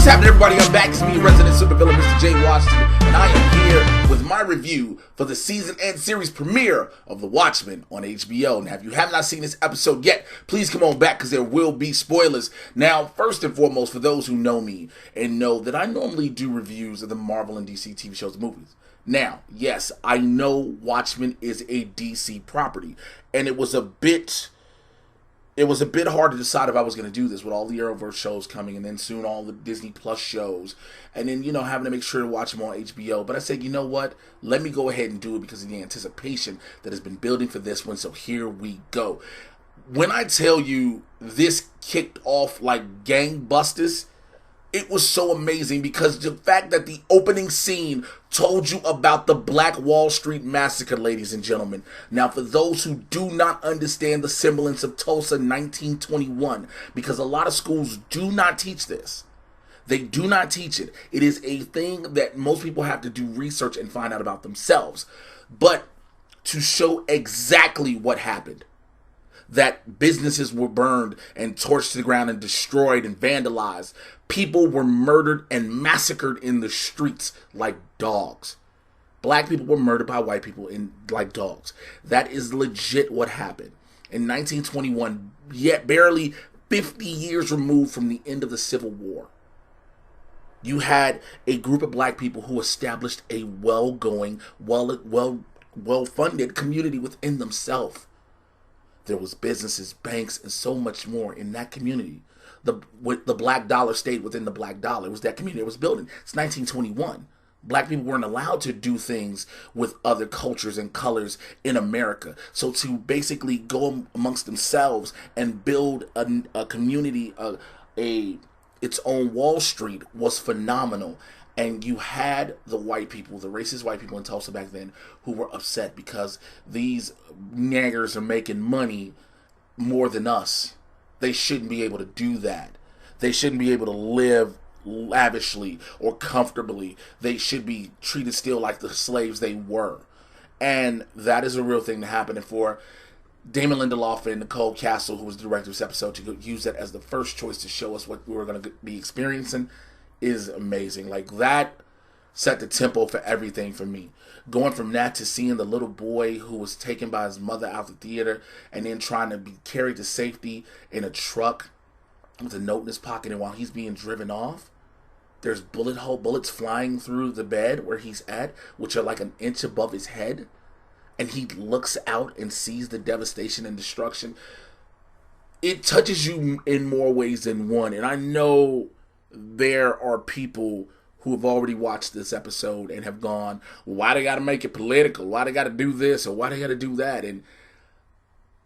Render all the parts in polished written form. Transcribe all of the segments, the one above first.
happening, everybody? I'm back. It's me, resident supervillain, Mr. J. Washington, and I am here with my review for the season and series premiere of The Watchmen on HBO. Now, if you have not seen this episode yet, please come on back because there will be spoilers. Now, first and foremost, for those who know me and know that I normally do reviews of the Marvel and DC TV shows and movies. Now, yes, I know Watchmen is a DC property, and it was a bit hard to decide if I was going to do this with all the Arrowverse shows coming and then soon all the Disney Plus shows and then, having to make sure to watch them on HBO. But I said, you know what? Let me go ahead and do it because of the anticipation that has been building for this one. So here we go. When I tell you this kicked off like gangbusters, it was so amazing because the fact that the opening scene told you about the Black Wall Street massacre, ladies and gentlemen. Now, for those who do not understand the semblance of Tulsa 1921, because a lot of schools do not teach this. They do not teach it. It is a thing that most people have to do research and find out about themselves. But to show exactly what happened, that businesses were burned and torched to the ground and destroyed and vandalized. People were murdered and massacred in the streets like dogs. Black people were murdered by white people like dogs. That is legit what happened. In 1921, yet barely 50 years removed from the end of the Civil War, you had a group of black people who established a well-going, well-funded community within themselves. There was businesses, banks, and so much more in that community. The black dollar stayed within the black dollar. It was that community that was building. It's 1921. Black people weren't allowed to do things with other cultures and colors in America. So to basically go amongst themselves and build a community, its own Wall Street was phenomenal. And you had the white people, the racist white people in Tulsa back then, who were upset because these niggers are making money more than us. They shouldn't be able to do that. They shouldn't be able to live lavishly or comfortably. They should be treated still like the slaves they were. And that is a real thing to happen. And for Damon Lindelof and Nicole Castle, who was the director of this episode, to use that as the first choice to show us what we were going to be experiencing is amazing. Like, that set the tempo for everything for me. Going from that to seeing the little boy who was taken by his mother out the theater and then trying to be carried to safety in a truck with a note in his pocket, and while he's being driven off, there's bullets flying through the bed where he's at, which are like an inch above his head, and he looks out and sees the devastation and destruction. It touches you in more ways than one, and I know there are people who have already watched this episode and have gone, why they got to make it political? Why they got to do this or why they got to do that? And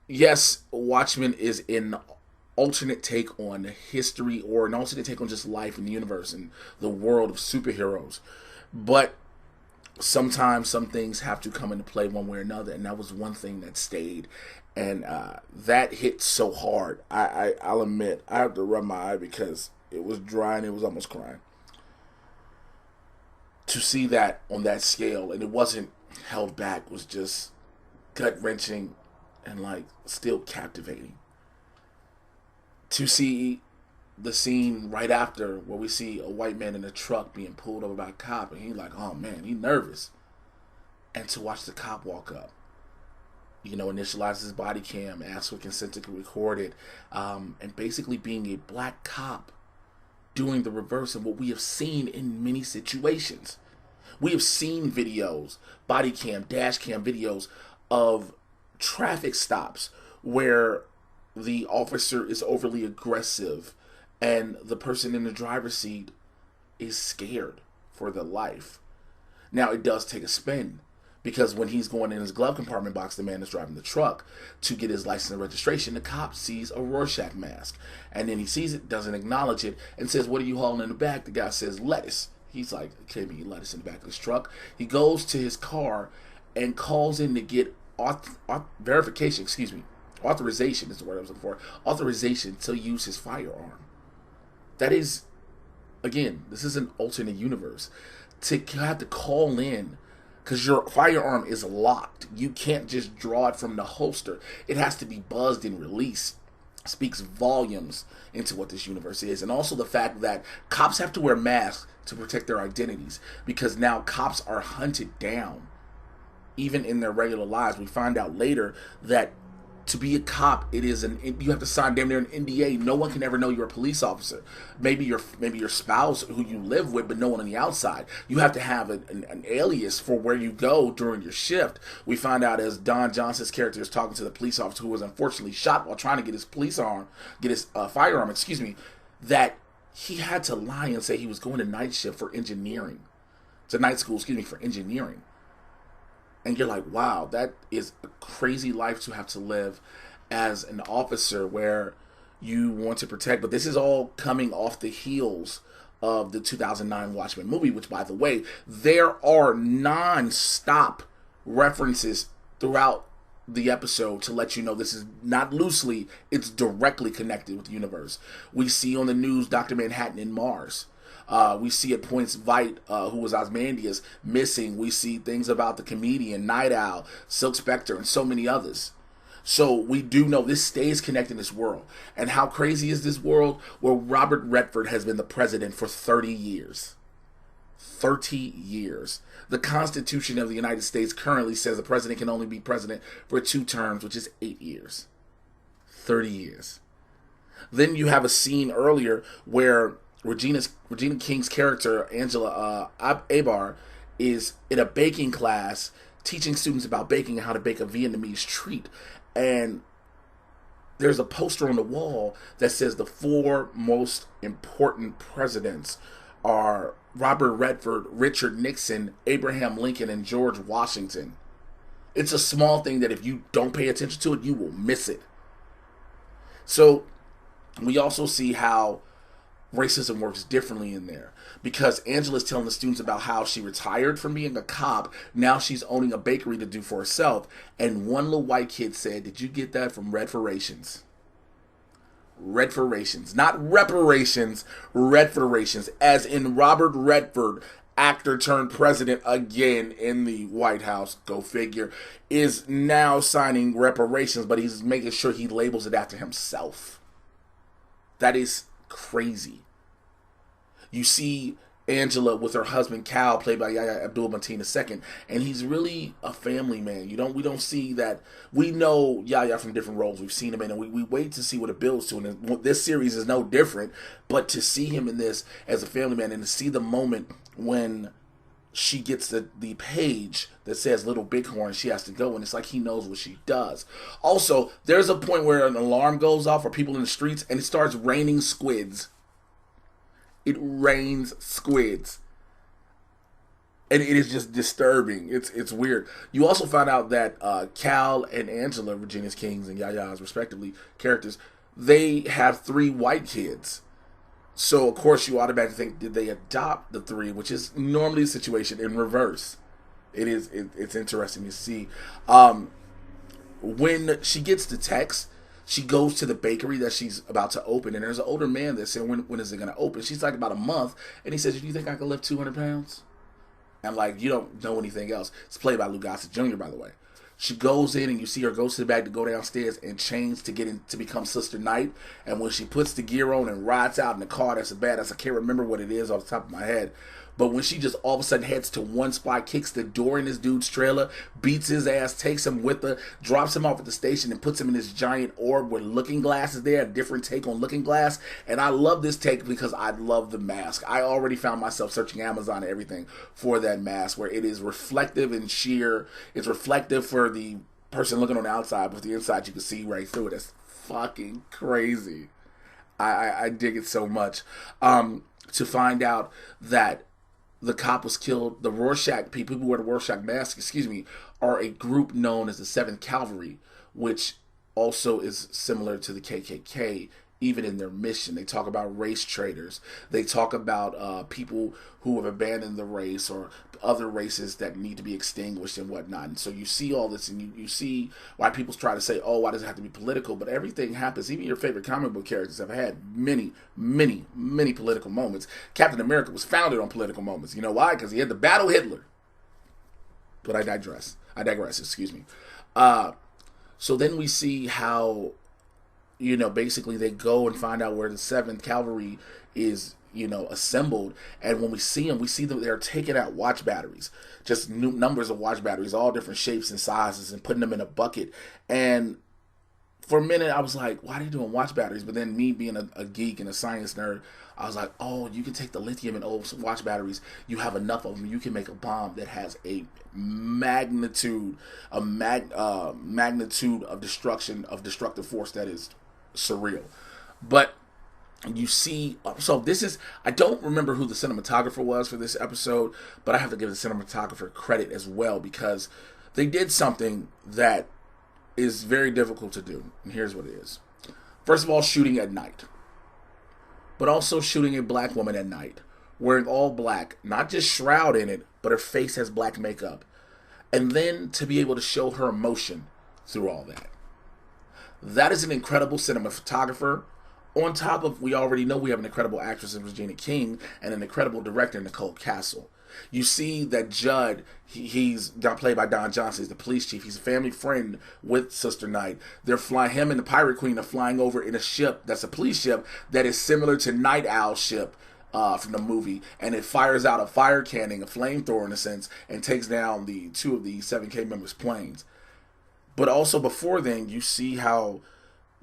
yes, Watchmen is an alternate take on history or an alternate take on just life in the universe and the world of superheroes. But sometimes some things have to come into play one way or another, and that was one thing that stayed. And that hit so hard. I'll admit, I have to rub my eye because it was dry and it was almost crying. To see that on that scale, and it wasn't held back, was just gut-wrenching and like still captivating. To see the scene right after where we see a white man in a truck being pulled over by a cop, and he's like, oh man, he's nervous. And to watch the cop walk up, initialize his body cam, ask for consent to record it, and basically being a black cop doing the reverse of what we have seen in many situations. We have seen videos, body cam, dash cam videos of traffic stops where the officer is overly aggressive and the person in the driver's seat is scared for their life. Now, it does take a spin, because when he's going in his glove compartment box, the man is driving the truck, to get his license and registration, the cop sees a Rorschach mask. And then he sees it, doesn't acknowledge it, and says, what are you hauling in the back? The guy says, lettuce. He's like, okay, me lettuce in the back of his truck. He goes to his car and calls in to get authorization is the word I was looking for. Authorization to use his firearm. That is, again, this is an alternate universe. To have to call in because your firearm is locked. You can't just draw it from the holster. It has to be buzzed and released. speaks volumes into what this universe is. And also the fact that cops have to wear masks to protect their identities, because now cops are hunted down even in their regular lives. We find out later that to be a cop, you have to sign damn near an NDA. No one can ever know you're a police officer. Maybe your spouse who you live with, but no one on the outside. You have to have an alias for where you go during your shift. We find out as Don Johnson's character is talking to the police officer who was unfortunately shot while trying to get his firearm, that he had to lie and say he was going to night shift for engineering, to night school, for engineering. And you're like, wow, that is a crazy life to have to live as an officer where you want to protect. But this is all coming off the heels of the 2009 Watchmen movie, which, by the way, there are non-stop references throughout the episode to let you know this is not loosely, it's directly connected with the universe. We see on the news Dr. Manhattan in Mars. We see at points Vite, who was Ozymandias, missing. We see things about the comedian, Night Owl, Silk Spectre, and so many others. So we do know this stays connected in this world. And how crazy is this world? Where Robert Redford has been the president for 30 years. 30 years. The Constitution of the United States currently says the president can only be president for 2 terms, which is 8 years. 30 years. Then you have a scene earlier where Regina King's character, Angela Abar, is in a baking class teaching students about baking and how to bake a Vietnamese treat. And there's a poster on the wall that says the 4 most important presidents are Robert Redford, Richard Nixon, Abraham Lincoln, and George Washington. It's a small thing that if you don't pay attention to it, you will miss it. So we also see how racism works differently in there, because Angela's telling the students about how she retired from being a cop. Now she's owning a bakery to do for herself. And one little white kid said, "Did you get that from Redforations?" Redforations, not reparations, Redforations, as in Robert Redford, actor turned president again in the White House, go figure, is now signing reparations, but he's making sure he labels it after himself. That is crazy. You see Angela with her husband Cal, played by Yahya-Abdul II, and he's really a family man. We don't see that. We know Yahya from different roles. We've seen him in, and we wait to see what it builds to. And this series is no different. But to see him in this as a family man, and to see the moment when she gets the page that says Little Bighorn, she has to go, and it's like he knows what she does. Also, there's a point where an alarm goes off for people in the streets, and it starts raining squids. It rains squids. And it is just disturbing. It's weird. You also find out that Cal and Angela, Regina King's and Yaya's respectively characters, they have 3 white kids. So, of course, you automatically think, did they adopt the 3, which is normally the situation in reverse. It's interesting to see. When she gets the text, she goes to the bakery that she's about to open, and there's an older man that said, when is it going to open? She's like, about a month. And he says, "Do you think I can lift 200 pounds? And like, you don't know anything else. It's played by Lou Gossett Jr., by the way. She goes in, and you see her go to the back to go downstairs and change to get in to become Sister Night. And when she puts the gear on and rides out in the car, that's a badass. I can't remember what it is off the top of my head. But when she just all of a sudden heads to one spot, kicks the door in this dude's trailer, beats his ass, takes him with her, drops him off at the station, and puts him in this giant orb with Looking Glass is there, a different take on Looking Glass. And I love this take because I love the mask. I already found myself searching Amazon and everything for that mask, where it is reflective and sheer. It's reflective for the person looking on the outside, but the inside you can see right through it. It's fucking crazy. I dig it so much. To find out that the cop was killed, the Rorschach people who wear the Rorschach mask, are a group known as the 7th Cavalry, which also is similar to the KKK, even in their mission. They talk about race traitors. They talk about people who have abandoned the race, or other races that need to be extinguished and whatnot. And so you see all this, and you see why people try to say, oh, why does it have to be political? But everything happens. Even your favorite comic book characters have had many, many, many political moments. Captain America was founded on political moments. You know why? Because he had to battle Hitler. But I digress. So then we see how basically they go and find out where the 7th Cavalry is, assembled. And when we see them, they're taking out watch batteries, just new numbers of watch batteries, all different shapes and sizes, and putting them in a bucket. And for a minute, I was like, why are they doing watch batteries? But then me being a geek and a science nerd, I was like, oh, you can take the lithium and old watch batteries. You have enough of them. You can make a bomb that has a magnitude of destruction, of destructive force that is surreal. But you see, so this is, I don't remember who the cinematographer was for this episode, but I have to give the cinematographer credit as well, because they did something that is very difficult to do. And here's what it is. First of all, shooting at night, but also shooting a black woman at night, wearing all black, not just shroud in it, but her face has black makeup. And then to be able to show her emotion through all that. That is an incredible cinematographer. On top of, we already know we have an incredible actress in Regina King and an incredible director, Nicole Castle. You see that Judd, he's played by Don Johnson, he's the police chief. He's a family friend with Sister Night. Him and the Pirate Queen are flying over in a ship that's a police ship that is similar to Night Owl's ship from the movie. And it fires out a fire cannon, a flamethrower in a sense, and takes down the 2 of the 7K members' planes. But also before then, you see how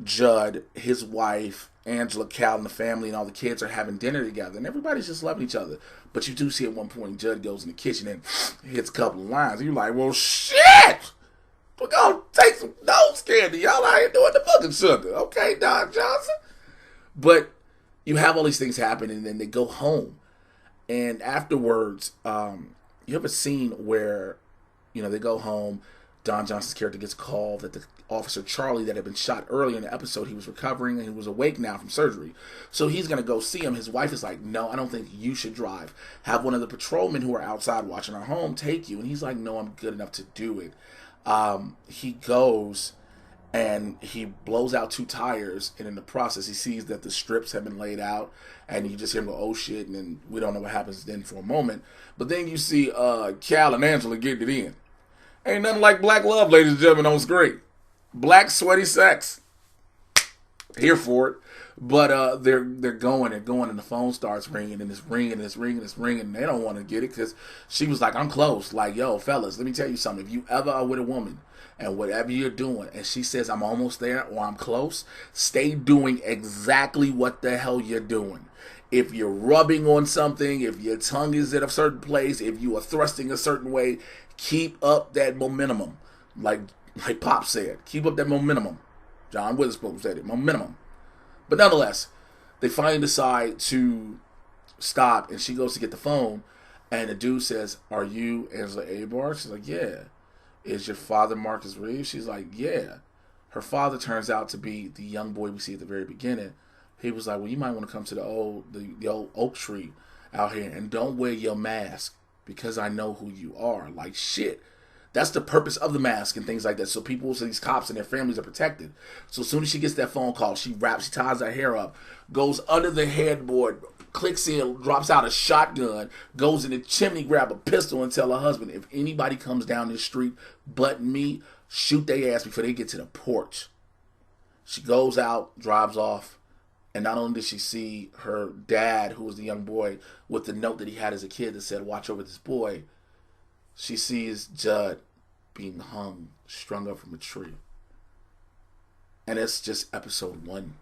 Judd, his wife, Angela, Cal, and the family and all the kids are having dinner together, and everybody's just loving each other. But you do see at one point Judd goes in the kitchen and hits a couple of lines. And you're like, well, shit! We're going to take some nose candy. Y'all out here doing the fucking sugar. Okay, Don Johnson? But you have all these things happen, and then they go home. And afterwards, you have a scene where, they go home. Don Johnson's character gets called that the officer Charlie that had been shot earlier in the episode, he was recovering and he was awake now from surgery. So he's going to go see him. His wife is like, no, I don't think you should drive. Have one of the patrolmen who are outside watching our home take you. And he's like, no, I'm good enough to do it. He goes and he blows out 2 tires. And in the process, he sees that the strips have been laid out. And you just hear him go, oh shit. And then we don't know what happens then for a moment. But then you see Cal and Angela getting it in. Ain't nothing like black love, ladies and gentlemen, on screen. Black sweaty sex. Here for it. But they're going, and the phone starts ringing, and it's ringing, and it's ringing, and it's ringing, and they don't want to get it because she was like, I'm close. Like, yo, fellas, let me tell you something. If you ever are with a woman and whatever you're doing, and she says, I'm almost there or I'm close, stay doing exactly what the hell you're doing. If you're rubbing on something, if your tongue is at a certain place, if you are thrusting a certain way, keep up that momentum. Like Pop said, keep up that momentum. John Witherspoon said it, momentum. But nonetheless, they finally decide to stop, and she goes to get the phone, and the dude says, are you Angela Abar? She's like, yeah. Is your father Marcus Reeves? She's like, yeah. Her father turns out to be the young boy we see at the very beginning. He was like, well, you might want to come to the old oak tree out here, and don't wear your mask because I know who you are. Like, shit. That's the purpose of the mask and things like that. So people, so these cops and their families are protected. So as soon as she gets that phone call, she ties her hair up, goes under the headboard, clicks in, drops out a shotgun, goes in the chimney, grab a pistol, and tell her husband, if anybody comes down this street but me, shoot their ass before they get to the porch. She goes out, drives off, and not only did she see her dad, who was the young boy, with the note that he had as a kid that said, watch over this boy, she sees Judd being hung, strung up from a tree. And it's just episode 1.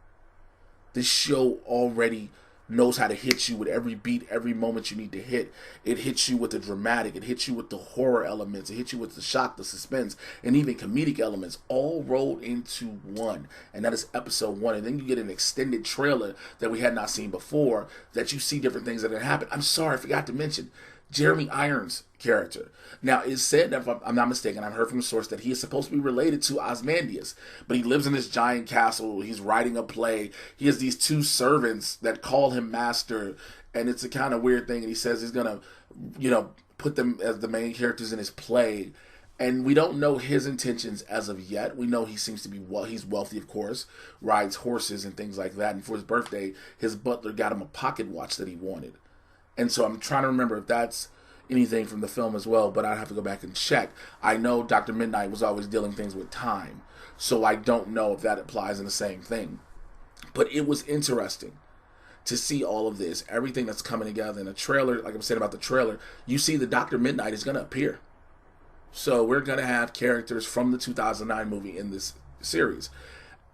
This show already knows how to hit you with every beat, every moment you need to hit. It hits you with the dramatic, it hits you with the horror elements, it hits you with the shock, the suspense, and even comedic elements, all rolled into one. And that is episode 1. And then you get an extended trailer that we had not seen before, that you see different things that have happened. I'm sorry, I forgot to mention Jeremy Irons' character. Now, it's said that, if I'm not mistaken, I've heard from a source that he is supposed to be related to Ozymandias, but he lives in this giant castle, he's writing a play, he has these 2 servants that call him master, and it's a kind of weird thing, and he says he's going to, put them as the main characters in his play, and we don't know his intentions as of yet. We know he seems to be, he's wealthy, of course, rides horses and things like that, and for his birthday, his butler got him a pocket watch that he wanted. And so I'm trying to remember anything from the film as well, but I'd have to go back and check. I know Dr. Midnight was always dealing things with time, so I don't know if that applies in the same thing. But it was interesting to see all of this, everything that's coming together in a trailer. Like I'm saying about the trailer, you see the Dr. Midnight is going to appear. So we're going to have characters from the 2009 movie in this series.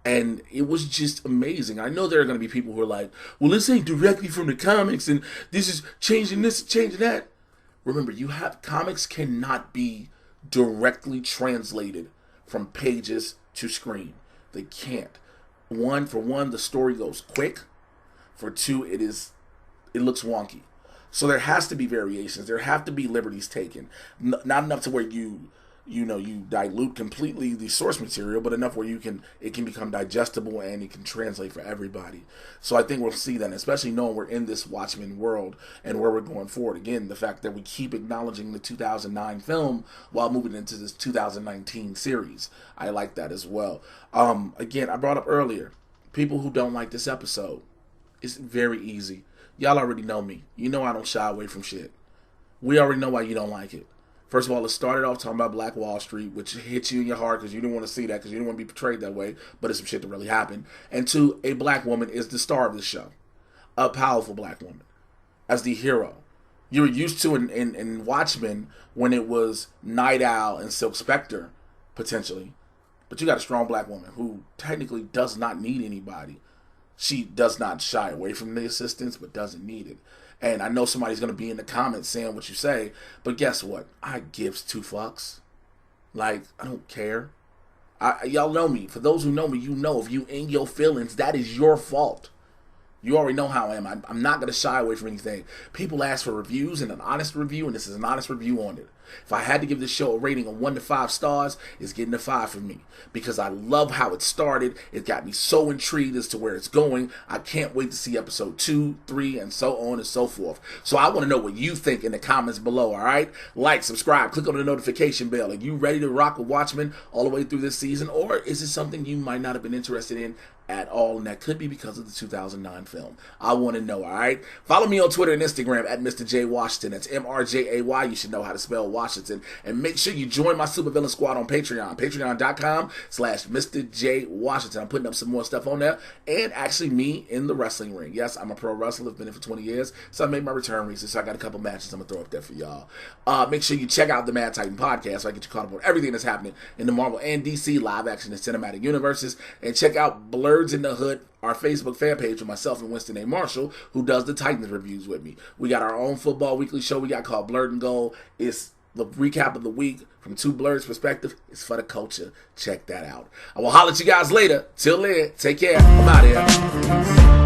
And it was just amazing. I know there are going to be people who are like, well, this ain't directly from the comics, and this is changing this, changing that. Remember, comics cannot be directly translated from pages to screen. They can't. For one, the story goes quick. For two, it looks wonky. So there has to be variations. There have to be liberties taken. Not enough to where you dilute completely the source material, but enough where it can become digestible and it can translate for everybody. So I think we'll see that, especially knowing we're in this Watchmen world and where we're going forward. Again, the fact that we keep acknowledging the 2009 film while moving into this 2019 series. I like that as well. Again, I brought up earlier, people who don't like this episode, it's very easy. Y'all already know me. You know I don't shy away from shit. We already know why you don't like it. First of all, it started off talking about Black Wall Street, which hits you in your heart because you didn't want to see that, because you didn't want to be portrayed that way, but it's some shit that really happened. And two, a black woman is the star of the show. A powerful black woman as the hero. You were used to in Watchmen when it was Night Owl and Silk Spectre, potentially. But you got a strong black woman who technically does not need anybody. She does not shy away from the assistance, but doesn't need it. And I know somebody's going to be in the comments saying what you say, but guess what? I gives two fucks. Like, I don't care. Y'all know me. For those who know me, you know if you in your feelings, that is your fault. You already know how I am. I'm not going to shy away from anything. People ask for reviews and an honest review, and this is an honest review on it. If I had to give this show a rating of 1 to 5 stars, it's getting a 5 for me. Because I love how it started. It got me so intrigued as to where it's going. I can't wait to see episode 2, 3, and so on and so forth. So I want to know what you think in the comments below, alright? Like, subscribe, click on the notification bell. Are you ready to rock with Watchmen all the way through this season? Or is it something you might not have been interested in at all, and that could be because of the 2009 film? I want to know, alright? Follow me on Twitter and Instagram at Mr. J Washington. That's MRJAY. You should know how to spell Washington. And make sure you join my Supervillain Squad on Patreon. Patreon.com/Mr. J Washington. I'm putting up some more stuff on there. And actually me in the wrestling ring. Yes, I'm a pro wrestler. I've been in for 20 years. So I made my return recently. So I got a couple matches I'm going to throw up there for y'all. Make sure you check out the Mad Titan podcast so I get you caught up on everything that's happening in the Marvel and DC live action and cinematic universes. And check out Blurs in the Hood, our Facebook fan page with myself and Winston A. Marshall, who does the Titans reviews with me. We got our own football weekly show we got called Blurred and Gold. It's the recap of the week from two Blurs perspective. It's for the culture. Check that out. I will holler at you guys later. Till then, take care. I'm out here.